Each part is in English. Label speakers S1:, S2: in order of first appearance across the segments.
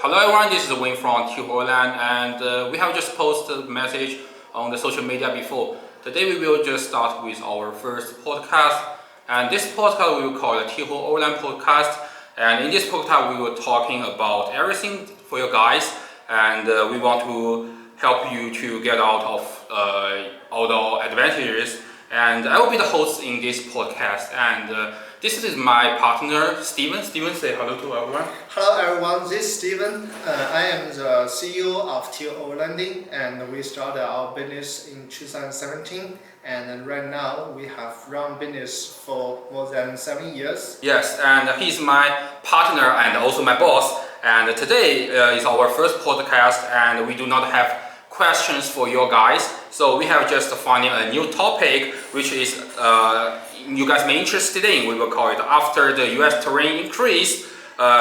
S1: Hello everyone, this is Wayne from Overlanding, and we have just posted a message on the social media before. Today we will just start with our first podcast, and this podcast we will call the Overland podcast. And in this podcast we will talking about everything for you guys, and we want to help you to get out of outdoor adventures. And I will be the host in this podcast, and this is my partner Steven. Steven, say hello to everyone.
S2: Hello everyone, this is Steven. I am the CEO of Overlanding, and we started our business in 2017. And right now we have run business for more than 7 years.
S1: Yes, and he's my partner and also my boss. And today is our first podcast, and we do not have questions for you guys. So we have just finding a new topic, which is you guys may be interested in. We will call it after the U.S. terrain increase.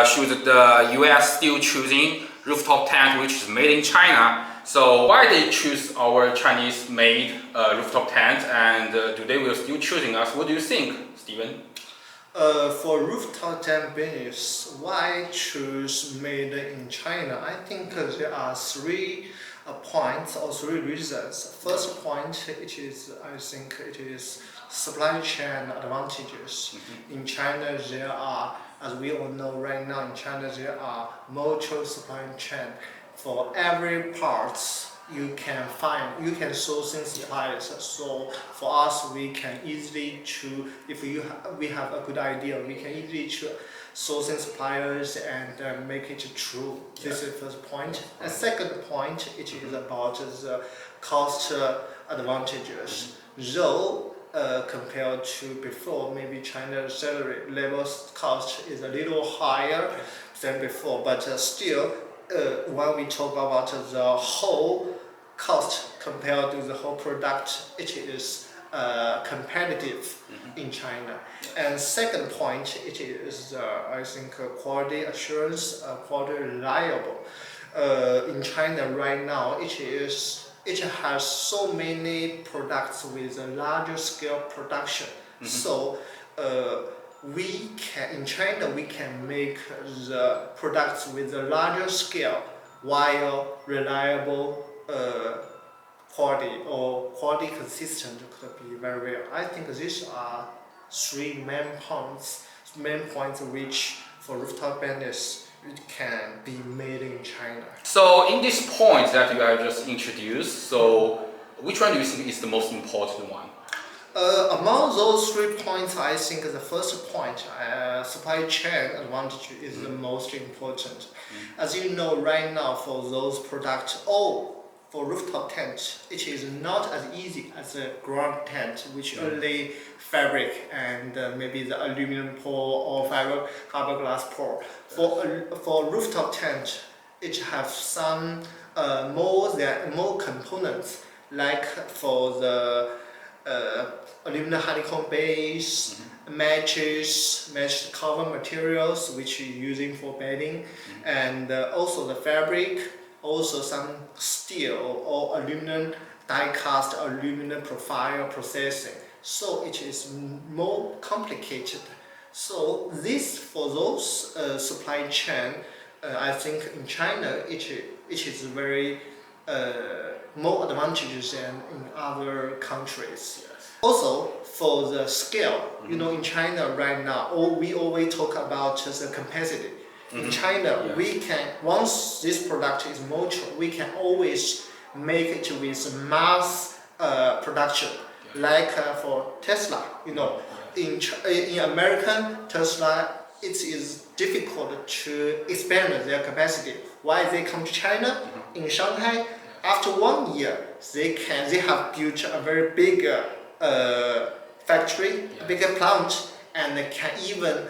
S1: Should the U.S. still choosing rooftop tent, which is made in China? So why they choose our Chinese-made rooftop tent, and do they will still choosing us? What do you think, Steven?
S2: For rooftop tent business, why choose made in China? I think there are three points or three reasons. First point, I think it is supply chain advantages. In China, there are, as we all know right now, in China there are multiple supply chain. For every parts you can sourcing suppliers. So for us, we can easily choose. If we have a good idea, we can easily choose sourcing suppliers and make it true. This is the first point. And second point, it is about the cost advantages. Though compared to before, maybe China's salary level cost is a little higher than before, but still, when we talk about the whole cost compared to the whole product, it is competitive in China. And second point, it is I think quality assurance, quality reliable. In China right now, it has so many products with a larger scale production. So in China we can make the products with a larger scale while reliable quality or quality consistent could be very well. I think these are three main points which for rooftop business it can be made in China.
S1: So in this point that you have just introduced, so which one do you think is the most important one?
S2: Among those 3 points, I think the first point, supply chain advantage, is the most important. As you know, right now for those products, for rooftop tent, it is not as easy as a ground tent, which only fabric and maybe the aluminum pole or fiberglass pole. For rooftop tent, it has some more components, like for the aluminum honeycomb base, matched cover materials which you're using for bedding, and also the fabric, also some steel or aluminum die-cast aluminum profile processing. So it is more complicated. So for those supply chain, I think in China it is very more advantageous than in other countries. Also, for the scale, in China right now, we always talk about the capacity. In China, we can, once this product is mature, we can always make it with mass production. Like for Tesla, in American Tesla, it is difficult to expand their capacity. Why they come to China? In Shanghai, after 1 year, they have built a very big factory, a bigger plant, and they can even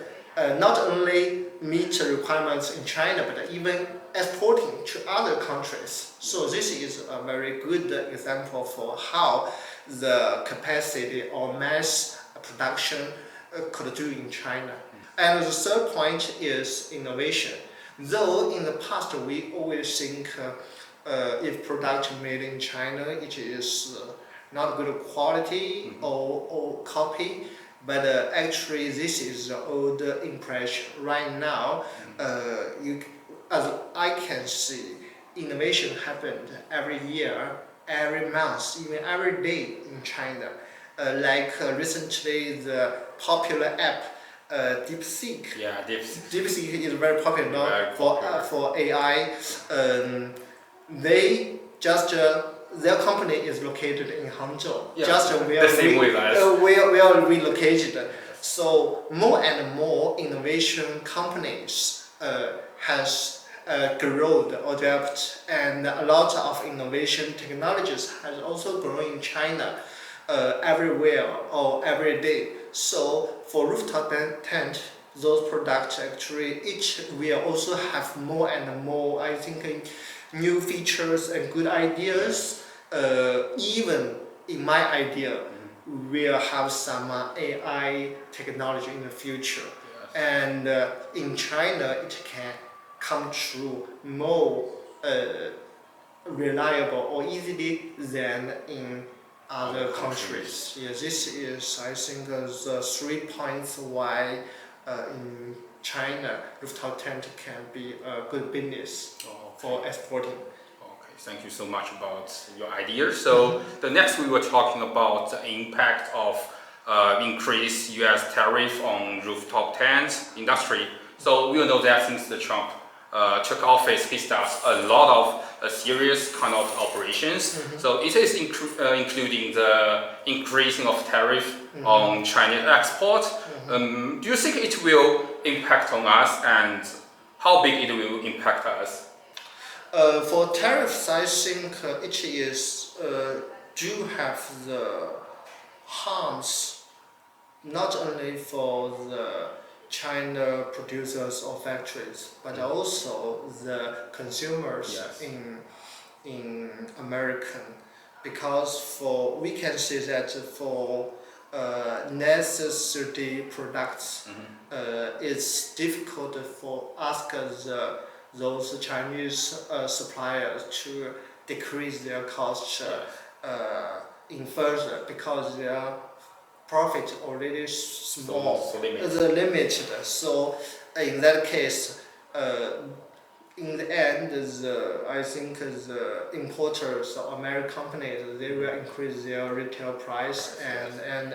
S2: not only meet the requirements in China, but even exporting to other countries. So this is a very good example for how the capacity or mass production could do in China. And the third point is innovation. Though in the past we always think if product made in China, it is not good quality or copy, but actually this is the old impression. Right now, as I can see, innovation happened every year, every month, even every day in China. Recently, the popular app DeepSeek.
S1: Yeah, Dips.
S2: DeepSeek is very popular now
S1: Very popular.
S2: for AI. They just their company is located in Hangzhou,
S1: Yeah,
S2: just where
S1: the same way as.
S2: where we located. So more and more innovation companies has grown or developed, and a lot of innovation technologies has also grown in China everywhere or every day. So for rooftop tent, those products actually each will also have more and more, I think, new features and good ideas. Even in my idea, we'll have some AI technology in the future.
S1: Yes.
S2: And in China, it can come true more reliable or easily than in other countries. Yeah, this is, I think, the 3 points why in China rooftop tent can be a good business for exporting.
S1: Okay, thank you so much about your idea. So the next we were talking about the impact of increased U.S. tariff on rooftop tents industry. So we all know that since the Trump took office, he starts a lot of serious kind of operations. So it is including the increasing of tariff on Chinese export. Do you think it will impact on us, and how big it will impact us?
S2: For tariffs, I think it is do have the harms not only for the China producers or factories, but also the consumers.
S1: Yes.
S2: in American, because we can see that for necessity products, it's difficult for us as those Chinese suppliers to decrease their costs in further, because their profit already small,
S1: So
S2: limited. So in that case, in the end, I think the importers or American companies, they will increase their retail price, and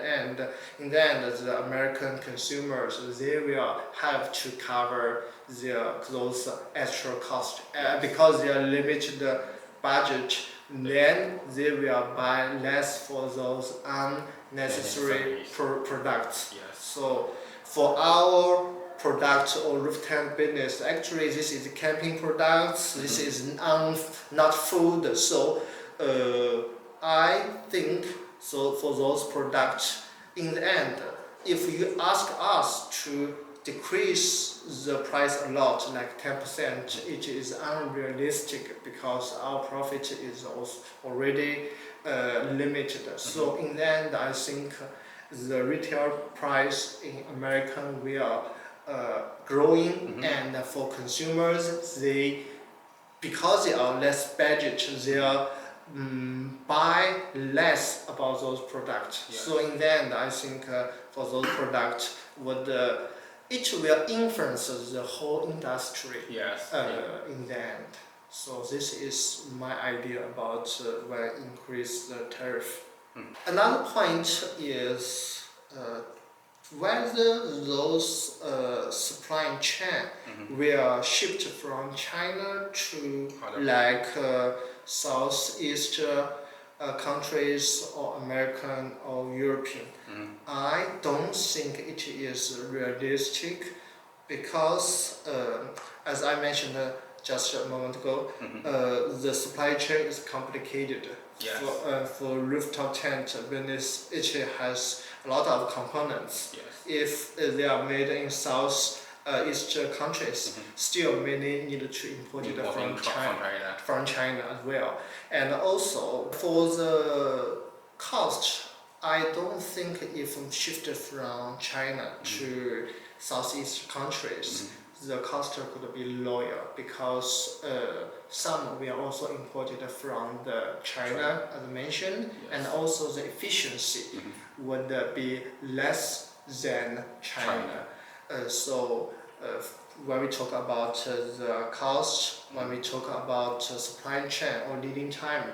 S2: in the end, the American consumers, they will have to cover those extra costs because they are limited budget. Then they will buy less for those unnecessary products.
S1: Yes.
S2: So for our product or rooftop business, actually this is camping products. This is not food. So I think so for those products, in the end, if you ask us to decrease the price a lot, like 10%, it is unrealistic because our profit is also already limited. So in the end, I think the retail price in America will growing, and for consumers, because they are less budget, they are buy less about those products.
S1: Yes.
S2: So in the end, I think for those products, it will influence the whole industry.
S1: Yes.
S2: In the end. So this is my idea about when increase the tariff. Another point is whether those supply chain will shift from China to Southeast countries or American or European. I don't think it is realistic because, as I mentioned just a moment ago, the supply chain is complicated.
S1: Yes.
S2: For rooftop tent business, it has a lot of components.
S1: Yes.
S2: If they are made in Southeast countries, still many need to import it from China as well. And also for the cost, I don't think if we shift from China to Southeast countries, the cost could be lower because some will also imported from China, as mentioned, and also the efficiency would be less than China. So when we talk about the cost, when we talk about supply chain or leading time,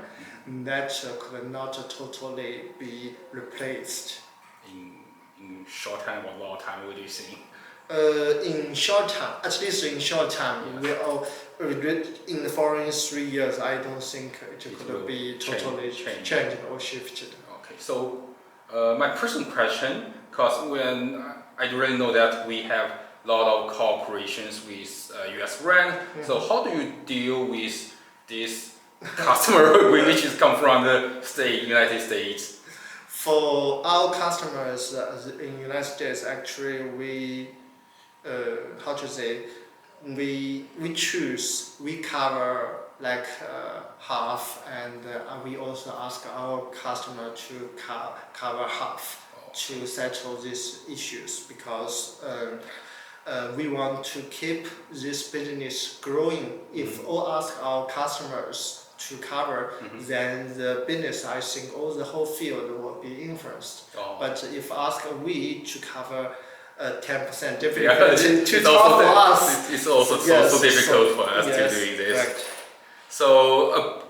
S2: that could not totally be replaced.
S1: In short time or long time, what do you think?
S2: In short time, at least in short time, we all in the following 3 years, I don't think it could be totally changed or shifted.
S1: Okay, so my personal question, because when I really know that we have a lot of cooperations with US brand, so how do you deal with this customer which is come from the United States?
S2: For our customers in United States, actually we how to say, we cover like half, and we also ask our customer to cover half to settle these issues, because we want to keep this business growing. If all ask our customers to cover, then the business, I think, all the whole field will be influenced. But if ask we to cover 10% difference to talk for us,
S1: it's also so difficult for us to do this.
S2: Correct.
S1: So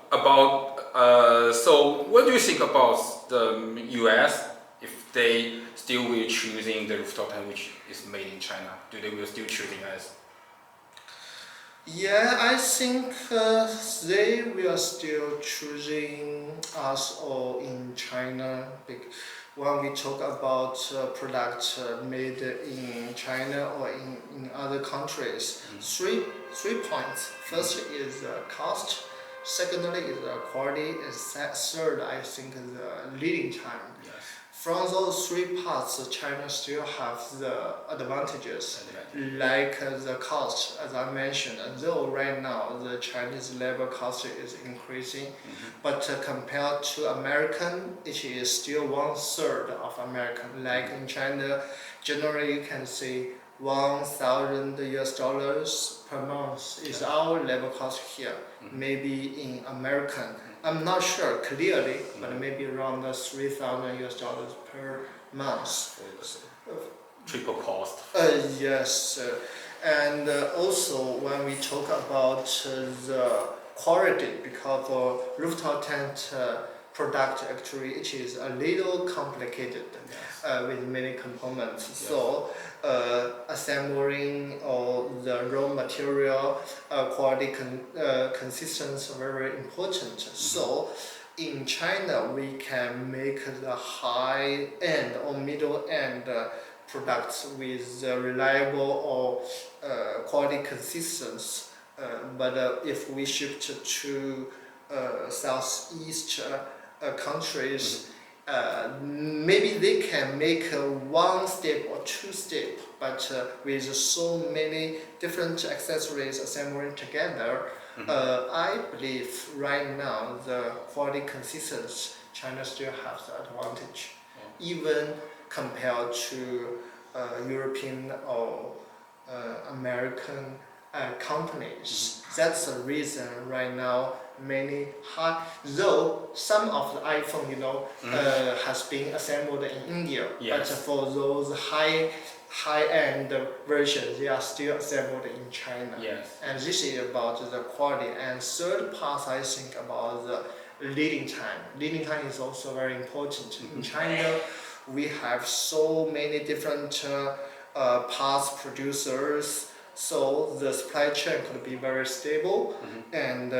S1: so what do you think about the US if they still will choosing the rooftop tent which is made in China? Do they will still choosing us?
S2: Yeah, I think they will still choosing us or in China. When we talk about products made in China or in other countries, three points. First is cost. Secondly is quality. And third, I think, the leading time.
S1: Yes.
S2: From those three parts, China still have the advantages, like the cost, as I mentioned. Though right now the Chinese labor cost is increasing, but compared to American, it is still 1/3 of American. Like in China, generally you can see $1,000 per month is our labor cost here. Maybe in American, I'm not sure clearly, but maybe around $3,000 per month.
S1: Triple cost.
S2: Yes, and also when we talk about the quality, because for rooftop tent product actually it is a little complicated with many components. So assembling or the raw material quality consistency very important. So in China we can make the high end or middle end products with reliable or quality consistency. But if we shift to Southeast countries, maybe they can make one step or two step, but with so many different accessories assembling together, I believe right now the quality consistency China still has the advantage, even compared to European or American companies. That's the reason right now many though some of the iPhone has been assembled in India, but for those high-end versions they are still assembled in China. And this is about the quality. And third part, I think, about the leading time. Leading time is also very important. In China we have so many different parts producers, so the supply chain could be very stable. And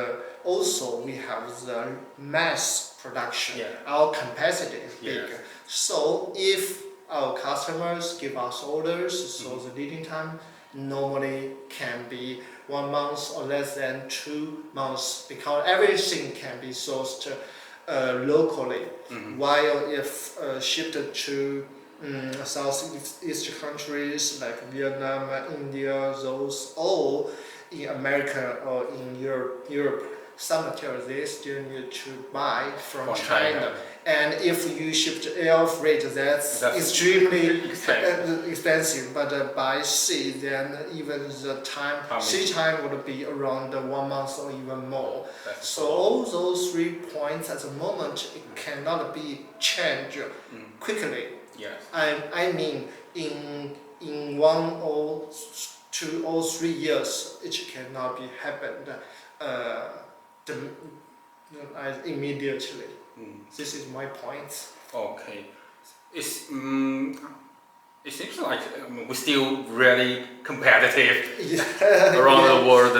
S2: also we have the mass production. Our capacity is big. So if our customers give us orders, so the leading time normally can be 1 month or less than 2 months, because everything can be sourced locally. While if shipped to Southeast countries like Vietnam, India, those all in America or in Europe, some materials they still need to buy from China. And if you ship air freight, that's extremely expensive. But by sea, then even the sea time would be around 1 month or even more. So all those 3 points at the moment, it cannot be changed quickly. I mean, in 1 or 2 or 3 years, it cannot be happened immediately. This is my point.
S1: Okay. It seems like we're still really competitive around the world.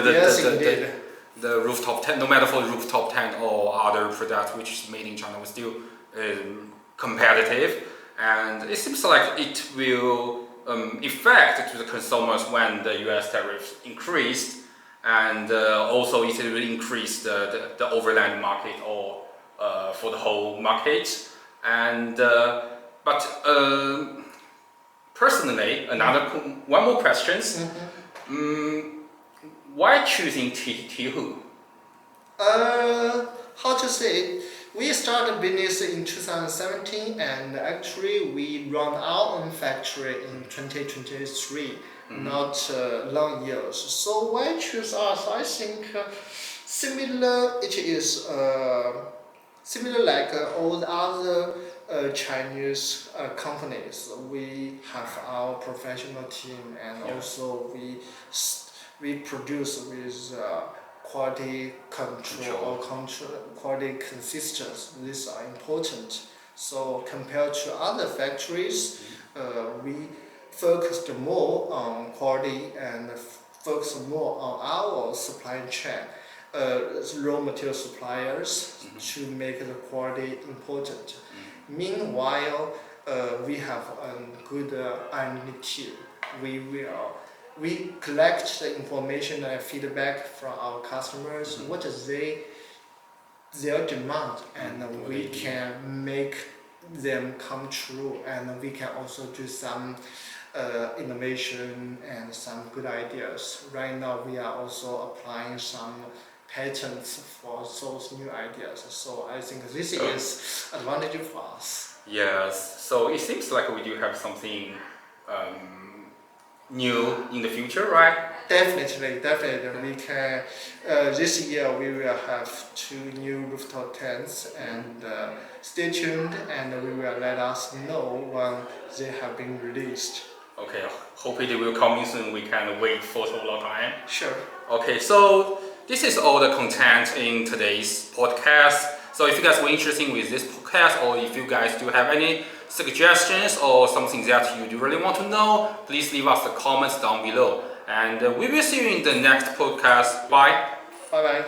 S1: The rooftop tent, no matter for rooftop tent or other products which is made in China, we're still competitive, and it seems like it will affect to the consumers when the U.S. tariffs increased, and also it will increase the overland market or for the whole market, and personally, one more questions. Why choosing Tihu?
S2: How to say? We started business in 2017, and actually we run our own factory in 2023. Not long years. So why choose us? I think similar. It is similar like all the other Chinese companies. We have our professional team, and also we produce with quality control or quality consistency. These are important. So compared to other factories, we focused more on quality and focus more on our supply chain, raw material suppliers to make the quality important. Meanwhile, we have a good R&D team. We collect the information and feedback from our customers, what is their demand, and we can make them come true, and we can also do some innovation and some good ideas. Right now we are also applying some patents for those new ideas, so I think this is advantage for us.
S1: Yes, so it seems like we do have something new in the future, right?
S2: Definitely. We can. This year we will have 2 new rooftop tents, and stay tuned, and we will let us know when they have been released.
S1: Okay, hope it will come in soon. We can wait for so long time.
S2: Sure.
S1: Okay, so this is all the content in today's podcast. So if you guys were interested with this podcast, or if you guys do have any suggestions or something that you do really want to know, please leave us the comments down below. And we will see you in the next podcast. Bye.
S2: Bye bye.